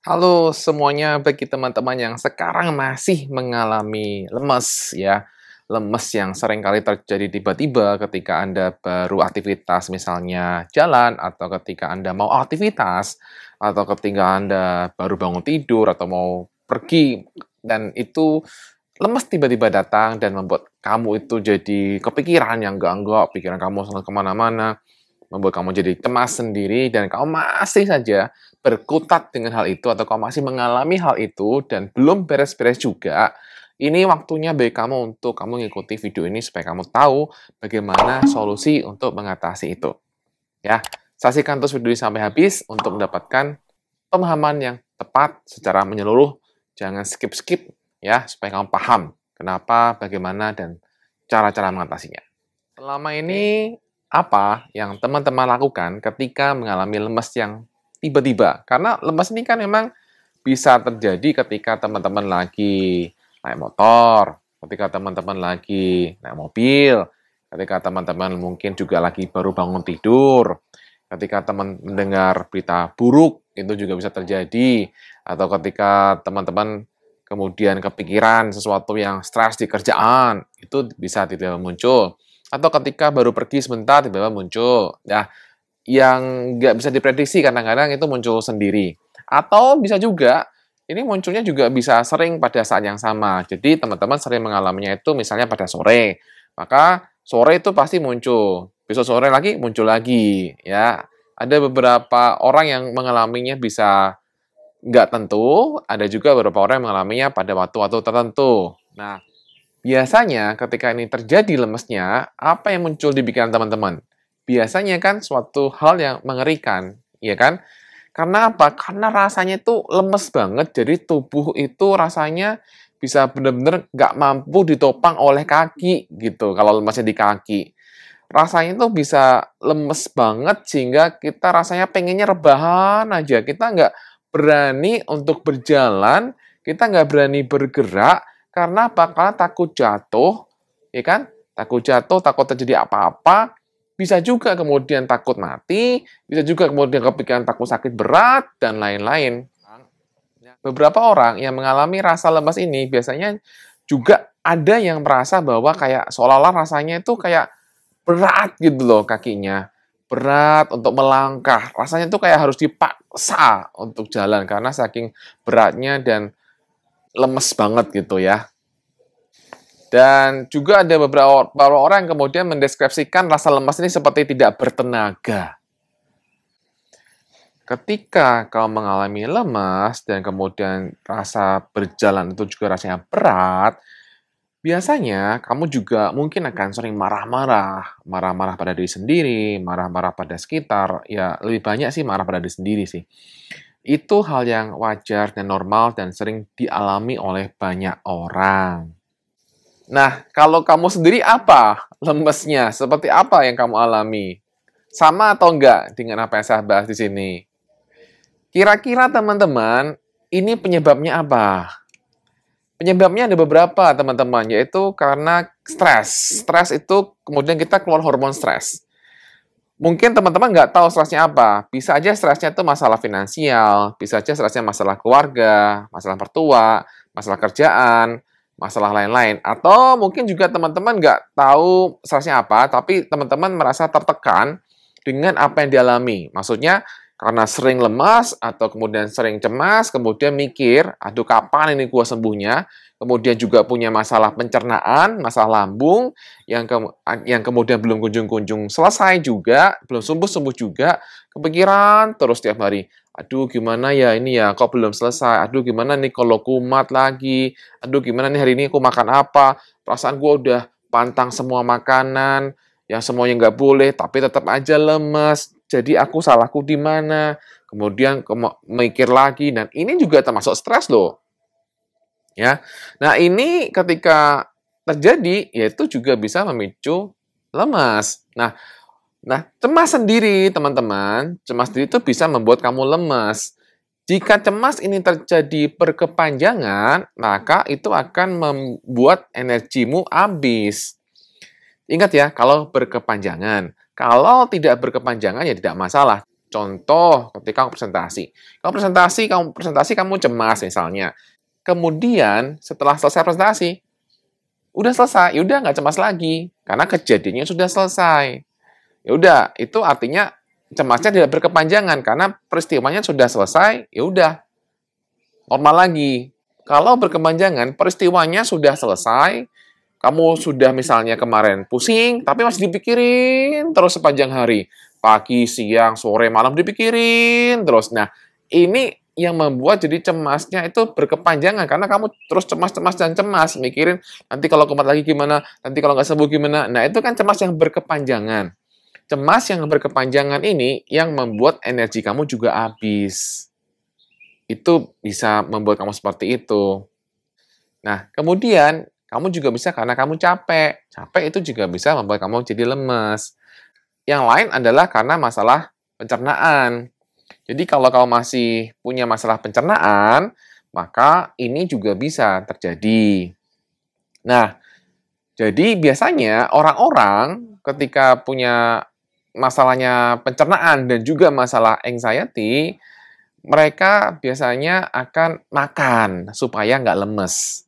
Halo semuanya, bagi teman-teman yang sekarang masih mengalami lemes ya. Lemes yang sering kali terjadi tiba-tiba ketika Anda baru aktivitas misalnya jalan, atau ketika Anda mau aktivitas, atau ketika Anda baru bangun tidur atau mau pergi, dan itu lemes tiba-tiba datang dan membuat kamu itu jadi kepikiran yang enggak-enggak, pikiran kamu selalu kemana-mana, membuat kamu jadi cemas sendiri, dan kamu masih saja berkutat dengan hal itu, atau kamu masih mengalami hal itu, dan belum beres-beres juga. Ini waktunya bagi kamu untuk kamu mengikuti video ini supaya kamu tahu bagaimana solusi untuk mengatasi itu. Ya, saksikan terus video ini sampai habis untuk mendapatkan pemahaman yang tepat secara menyeluruh. Jangan skip-skip ya, supaya kamu paham kenapa, bagaimana, dan cara-cara mengatasinya. Selama ini, apa yang teman-teman lakukan ketika mengalami lemes yang tiba-tiba? Karena lemes ini kan memang bisa terjadi ketika teman-teman lagi naik motor, ketika teman-teman lagi naik mobil, ketika teman-teman mungkin juga lagi baru bangun tidur, ketika teman mendengar berita buruk, itu juga bisa terjadi, atau ketika teman-teman kemudian kepikiran sesuatu yang stres di kerjaan, itu bisa tiba-tiba muncul. Atau ketika baru pergi sebentar, tiba-tiba muncul. Nah, yang nggak bisa diprediksi kadang-kadang itu muncul sendiri. Atau bisa juga, ini munculnya juga bisa sering pada saat yang sama. Jadi teman-teman sering mengalaminya itu misalnya pada sore. Maka sore itu pasti muncul. Besok sore lagi muncul lagi. Ya, ada beberapa orang yang mengalaminya bisa nggak tentu, ada juga beberapa orang yang mengalaminya pada waktu-waktu tertentu. Nah, biasanya ketika ini terjadi lemesnya, apa yang muncul di pikiran teman-teman? Biasanya kan suatu hal yang mengerikan, ya kan? Karena apa? Karena rasanya itu lemes banget, jadi tubuh itu rasanya bisa benar-benar nggak mampu ditopang oleh kaki gitu, kalau lemesnya di kaki. Rasanya tuh bisa lemes banget sehingga kita rasanya pengennya rebahan aja. Kita nggak berani untuk berjalan, kita nggak berani bergerak, karena apa? Karena takut jatuh, ya kan? Takut jatuh, takut terjadi apa-apa, bisa juga kemudian takut mati, bisa juga kemudian kepikiran takut sakit berat, dan lain-lain. Beberapa orang yang mengalami rasa lemas ini biasanya juga ada yang merasa bahwa kayak seolah-olah rasanya itu kayak berat gitu loh kakinya. Berat untuk melangkah. Rasanya tuh kayak harus dipaksa untuk jalan karena saking beratnya dan lemes banget gitu ya. Dan juga ada beberapa orang yang kemudian mendeskripsikan rasa lemas ini seperti tidak bertenaga. Ketika kau mengalami lemas dan kemudian rasa berjalan itu juga rasanya berat, biasanya kamu juga mungkin akan sering marah-marah. Marah-marah pada diri sendiri, marah-marah pada sekitar. Ya, lebih banyak sih marah pada diri sendiri sih. Itu hal yang wajar dan normal dan sering dialami oleh banyak orang. Nah, kalau kamu sendiri apa lemesnya? Seperti apa yang kamu alami? Sama atau enggak dengan apa yang saya bahas di sini? Kira-kira teman-teman, ini penyebabnya apa? Penyebabnya ada beberapa, teman-teman, yaitu karena stres. Stres itu kemudian kita keluar hormon stres. Mungkin teman-teman nggak tahu stresnya apa. Bisa aja stresnya itu masalah finansial, bisa aja stresnya masalah keluarga, masalah mertua, masalah kerjaan, masalah lain-lain. Atau mungkin juga teman-teman nggak tahu stresnya apa, tapi teman-teman merasa tertekan dengan apa yang dialami. Maksudnya, karena sering lemas atau kemudian sering cemas, kemudian mikir, aduh kapan ini gua sembuhnya? Kemudian juga punya masalah pencernaan, masalah lambung, yang kemudian belum kunjung-kunjung selesai juga, belum sembuh-sembuh juga, kepikiran terus tiap hari. Aduh gimana ya ini ya, kok belum selesai? Aduh gimana nih kalau kumat lagi? Aduh gimana nih hari ini aku makan apa? Perasaan gua udah pantang semua makanan, yang semuanya nggak boleh, tapi tetap aja lemes. Jadi aku salahku di mana? Kemudian mikir lagi, dan ini juga termasuk stres loh. Ya. Nah, ini ketika terjadi, yaitu juga bisa memicu lemas. Nah, cemas sendiri, teman-teman, cemas sendiri itu bisa membuat kamu lemas. Jika cemas ini terjadi berkepanjangan, maka itu akan membuat energimu habis. Ingat ya, kalau berkepanjangan. Kalau tidak berkepanjangan, ya tidak masalah. Contoh, ketika kamu presentasi, kamu cemas misalnya. Kemudian setelah selesai presentasi, udah selesai, ya udah nggak cemas lagi karena kejadiannya sudah selesai. Ya udah, itu artinya cemasnya tidak berkepanjangan karena peristiwanya sudah selesai, ya udah normal lagi. Kalau berkepanjangan, peristiwanya sudah selesai, kamu sudah misalnya kemarin pusing, tapi masih dipikirin terus sepanjang hari. Pagi, siang, sore, malam dipikirin terus. Nah, ini yang membuat jadi cemasnya itu berkepanjangan. Karena kamu terus cemas-cemas dan cemas. Mikirin, nanti kalau kumat lagi gimana, nanti kalau nggak sembuh gimana. Nah, itu kan cemas yang berkepanjangan. Cemas yang berkepanjangan ini yang membuat energi kamu juga habis. Itu bisa membuat kamu seperti itu. Nah, kemudian kamu juga bisa karena kamu capek. Capek itu juga bisa membuat kamu jadi lemes. Yang lain adalah karena masalah pencernaan. Jadi kalau kamu masih punya masalah pencernaan, maka ini juga bisa terjadi. Nah, jadi biasanya orang-orang ketika punya masalahnya pencernaan dan juga masalah anxiety, mereka biasanya akan makan supaya nggak lemes.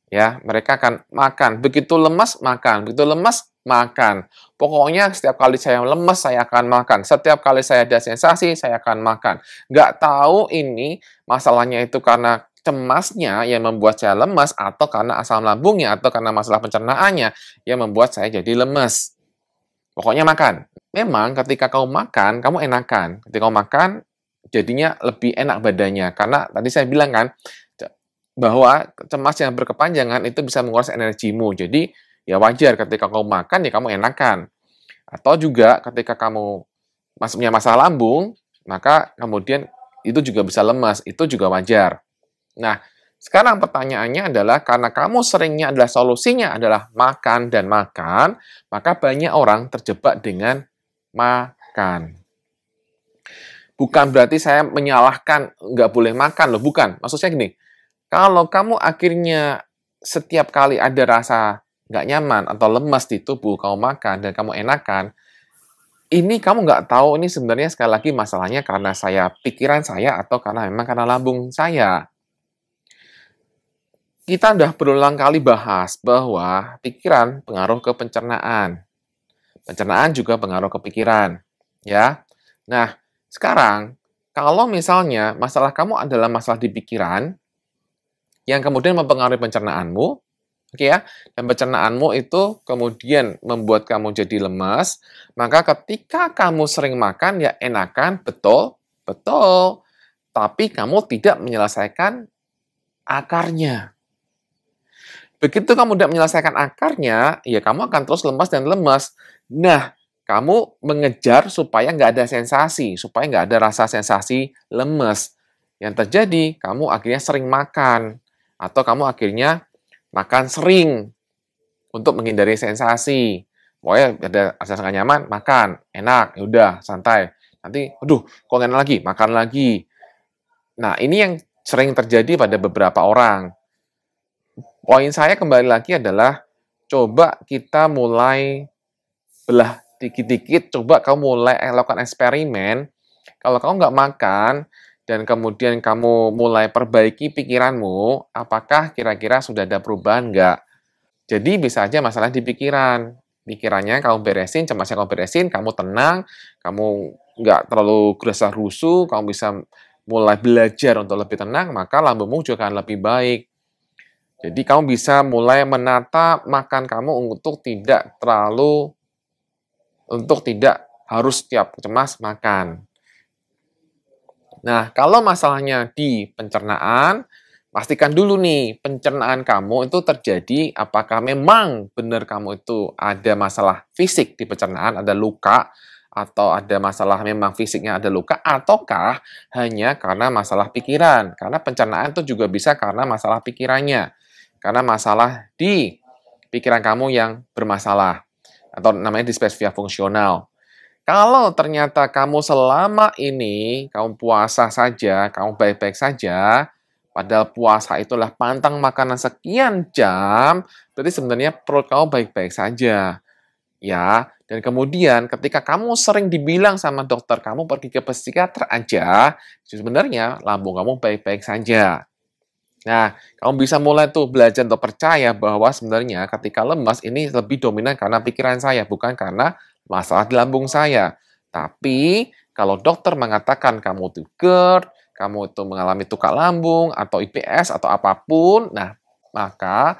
Ya, mereka akan makan. Begitu lemes, makan. Begitu lemes, makan. Pokoknya setiap kali saya lemes, saya akan makan. Setiap kali saya ada sensasi, saya akan makan. Nggak tahu ini masalahnya itu karena cemasnya yang membuat saya lemes, atau karena asam lambungnya, atau karena masalah pencernaannya yang membuat saya jadi lemes. Pokoknya makan. Memang ketika kamu makan, kamu enakan. Ketika kamu makan, jadinya lebih enak badannya. Karena tadi saya bilang kan, bahwa cemas yang berkepanjangan itu bisa menguras energimu. Jadi, ya wajar ketika kamu makan, ya kamu enakan. Atau juga ketika kamu punya masalah lambung, maka kemudian itu juga bisa lemas. Itu juga wajar. Nah, sekarang pertanyaannya adalah, karena kamu seringnya adalah solusinya adalah makan dan makan, maka banyak orang terjebak dengan makan. Bukan berarti saya menyalahkan nggak boleh makan loh, bukan. Maksudnya gini, kalau kamu akhirnya setiap kali ada rasa nggak nyaman atau lemas di tubuh, kamu makan dan kamu enakan, ini kamu nggak tahu ini sebenarnya sekali lagi masalahnya karena pikiran saya atau karena memang karena lambung saya. Kita udah berulang kali bahas bahwa pikiran pengaruh ke pencernaan. Pencernaan juga pengaruh ke pikiran. Ya. Nah, sekarang kalau misalnya masalah kamu adalah masalah di pikiran, yang kemudian mempengaruhi pencernaanmu, oke ya, dan pencernaanmu itu kemudian membuat kamu jadi lemas, maka ketika kamu sering makan, ya enakan, betul, betul, tapi kamu tidak menyelesaikan akarnya. Begitu kamu tidak menyelesaikan akarnya, ya kamu akan terus lemas dan lemas. Nah, kamu mengejar supaya nggak ada sensasi, supaya nggak ada rasa sensasi lemes. Yang terjadi, kamu akhirnya sering makan. Atau kamu akhirnya makan sering untuk menghindari sensasi. Pokoknya ada rasa nggak nyaman, makan. Enak, yaudah, santai. Nanti, aduh, kok enak lagi? Makan lagi. Nah, ini yang sering terjadi pada beberapa orang. Poin saya kembali lagi adalah, coba kita mulai belah dikit-dikit, coba kamu mulai lakukan eksperimen. Kalau kamu nggak makan, dan kemudian kamu mulai perbaiki pikiranmu, apakah kira-kira sudah ada perubahan nggak? Jadi bisa aja masalah di pikiran. Pikirannya kamu beresin, cemasnya kamu beresin, kamu tenang, kamu nggak terlalu gerasa rusuh, kamu bisa mulai belajar untuk lebih tenang, maka lambungmu juga akan lebih baik. Jadi kamu bisa mulai menata makan kamu untuk tidak harus setiap cemas makan. Nah, kalau masalahnya di pencernaan, pastikan dulu nih, pencernaan kamu itu terjadi, apakah memang benar kamu itu ada masalah fisik di pencernaan, ada luka, atau ada masalah memang fisiknya ada luka, ataukah hanya karena masalah pikiran. Karena pencernaan itu juga bisa karena masalah pikirannya. Karena masalah di pikiran kamu yang bermasalah. Atau namanya dispepsia fungsional. Kalau ternyata kamu selama ini, kamu puasa saja, kamu baik-baik saja, padahal puasa itulah pantang makanan sekian jam, berarti sebenarnya perut kamu baik-baik saja. Ya, Dan kemudian ketika kamu sering dibilang sama dokter, kamu pergi ke psikiater aja, sebenarnya lambung kamu baik-baik saja. Nah, kamu bisa mulai tuh belajar untuk percaya bahwa sebenarnya ketika lemas ini lebih dominan karena pikiran saya, bukan karena masalah di lambung saya. Tapi kalau dokter mengatakan kamu tuh GERD, kamu itu mengalami tukak lambung atau IBS atau apapun, nah maka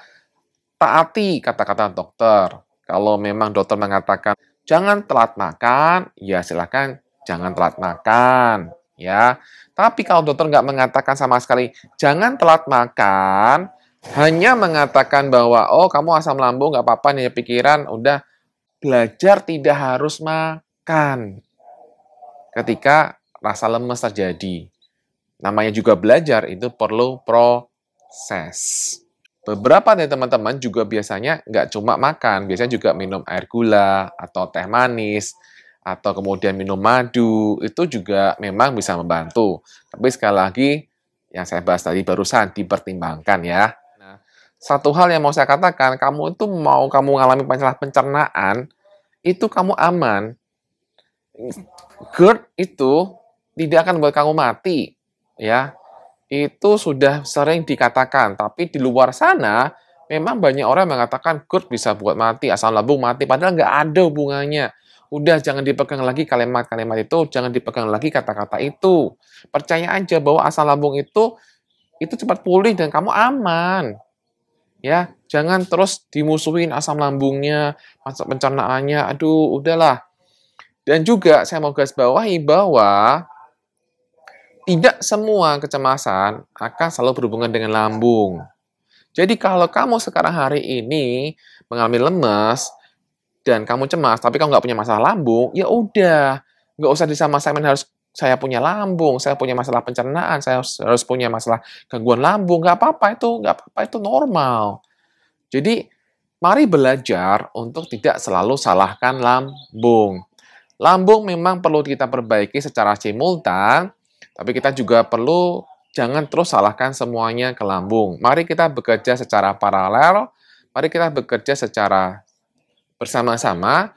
taati kata-kata dokter. Kalau memang dokter mengatakan jangan telat makan, ya silakan jangan telat makan, ya. Tapi kalau dokter nggak mengatakan sama sekali jangan telat makan, hanya mengatakan bahwa oh kamu asam lambung nggak apa-apa nih pikiran, udah belajar tidak harus makan ketika rasa lemes terjadi. Namanya juga belajar itu perlu proses. Beberapa dari teman-teman juga biasanya nggak cuma makan, biasanya juga minum air gula atau teh manis, atau kemudian minum madu, itu juga memang bisa membantu. Tapi sekali lagi, yang saya bahas tadi barusan, dipertimbangkan ya. Nah, satu hal yang mau saya katakan, kamu itu mau kamu mengalami masalah pencernaan, itu kamu aman. GERD itu tidak akan membuat kamu mati, ya. Itu sudah sering dikatakan, tapi di luar sana memang banyak orang yang mengatakan GERD bisa buat mati, asam lambung mati, padahal nggak ada hubungannya. Udah jangan dipegang lagi kalimat-kalimat itu, jangan dipegang lagi kata-kata itu. Percaya aja bahwa asam lambung itu cepat pulih dan kamu aman. Ya, jangan terus dimusuhin asam lambungnya, masa pencernaannya, aduh udahlah. Dan juga saya mau garis bawahi bahwa tidak semua kecemasan akan selalu berhubungan dengan lambung. Jadi kalau kamu sekarang hari ini mengalami lemas dan kamu cemas, tapi kamu nggak punya masalah lambung, ya udah, nggak usah disama-samain harus saya punya lambung, saya punya masalah pencernaan, saya harus punya masalah gangguan lambung, nggak apa-apa itu normal. Jadi mari belajar untuk tidak selalu salahkan lambung. Lambung memang perlu kita perbaiki secara simultan, tapi kita juga perlu jangan terus salahkan semuanya ke lambung. Mari kita bekerja secara paralel, mari kita bekerja secara bersama-sama.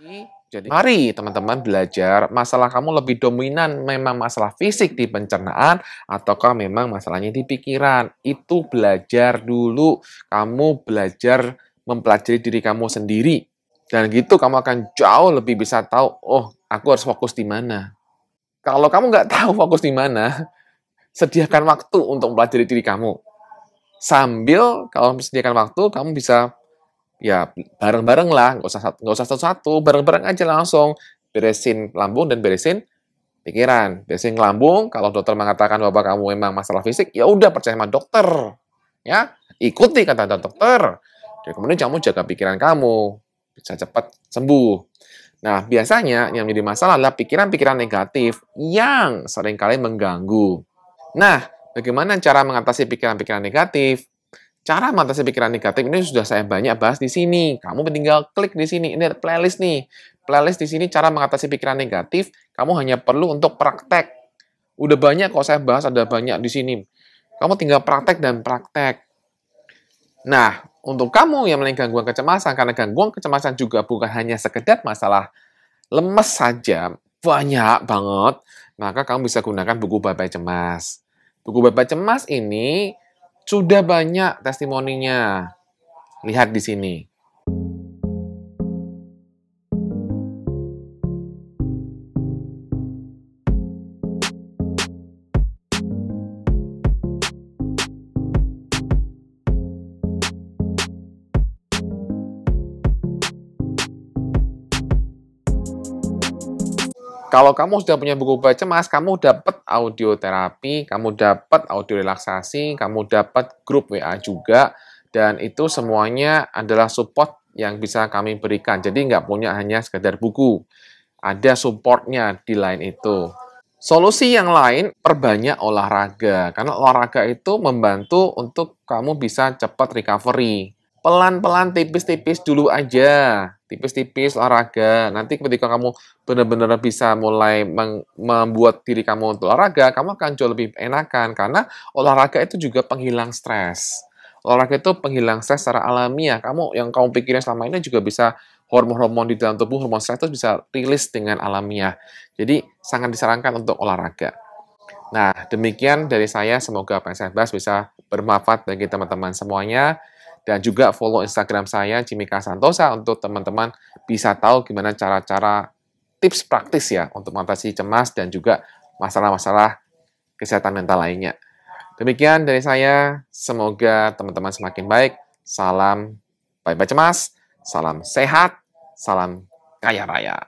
Jadi mari teman-teman belajar masalah kamu lebih dominan memang masalah fisik di pencernaan ataukah memang masalahnya di pikiran. Itu belajar dulu. Kamu belajar mempelajari diri kamu sendiri. Dan gitu kamu akan jauh lebih bisa tahu, oh aku harus fokus di mana. Kalau kamu nggak tahu fokus di mana, sediakan waktu untuk mempelajari diri kamu. Sambil kalau sediakan waktu, kamu bisa ya bareng-bareng lah, nggak usah satu-satu, bareng-bareng aja langsung beresin lambung dan beresin pikiran. Beresin lambung, kalau dokter mengatakan bahwa kamu memang masalah fisik, ya udah percaya sama dokter, ya ikuti kata dokter. Dan kemudian kamu jaga pikiran kamu, bisa cepat sembuh. Nah, biasanya yang menjadi masalah adalah pikiran-pikiran negatif yang seringkali mengganggu. Nah, bagaimana cara mengatasi pikiran-pikiran negatif? Cara mengatasi pikiran negatif ini sudah saya banyak bahas di sini. Kamu tinggal klik di sini. Ini ada playlist nih. Playlist di sini cara mengatasi pikiran negatif. Kamu hanya perlu untuk praktek. Udah banyak kalau saya bahas, ada banyak di sini. Kamu tinggal praktek dan praktek. Nah, untuk kamu yang memiliki gangguan kecemasan, karena gangguan kecemasan juga bukan hanya sekedar masalah lemes saja, banyak banget, maka kamu bisa gunakan buku Bye-Bye Cemas. Buku Bye-Bye Cemas ini sudah banyak testimoninya. Lihat di sini. Kalau kamu sudah punya buku Bye Cemas, kamu dapat audio terapi, kamu dapat audio relaksasi, kamu dapat grup WA juga, dan itu semuanya adalah support yang bisa kami berikan. Jadi nggak punya hanya sekedar buku. Ada supportnya di lain itu. Solusi yang lain, perbanyak olahraga. Karena olahraga itu membantu untuk kamu bisa cepat recovery. Pelan-pelan, tipis-tipis dulu aja. Tipis-tipis olahraga. Nanti ketika kamu benar-benar bisa mulai membuat diri kamu untuk olahraga, kamu akan jauh lebih enakan. Karena olahraga itu juga penghilang stres. Olahraga itu penghilang stres secara alamiah. Yang kamu pikirin selama ini juga bisa hormon-hormon di dalam tubuh, hormon stres itu bisa rilis dengan alamiah. Jadi sangat disarankan untuk olahraga. Nah, demikian dari saya. Semoga apa yang saya bahas bisa bermanfaat bagi teman-teman semuanya. Dan juga follow Instagram saya, Jimika Santosa, untuk teman-teman bisa tahu gimana cara-cara tips praktis ya untuk mengatasi cemas dan juga masalah-masalah kesehatan mental lainnya. Demikian dari saya. Semoga teman-teman semakin baik. Salam bye-bye cemas. Salam sehat. Salam kaya raya.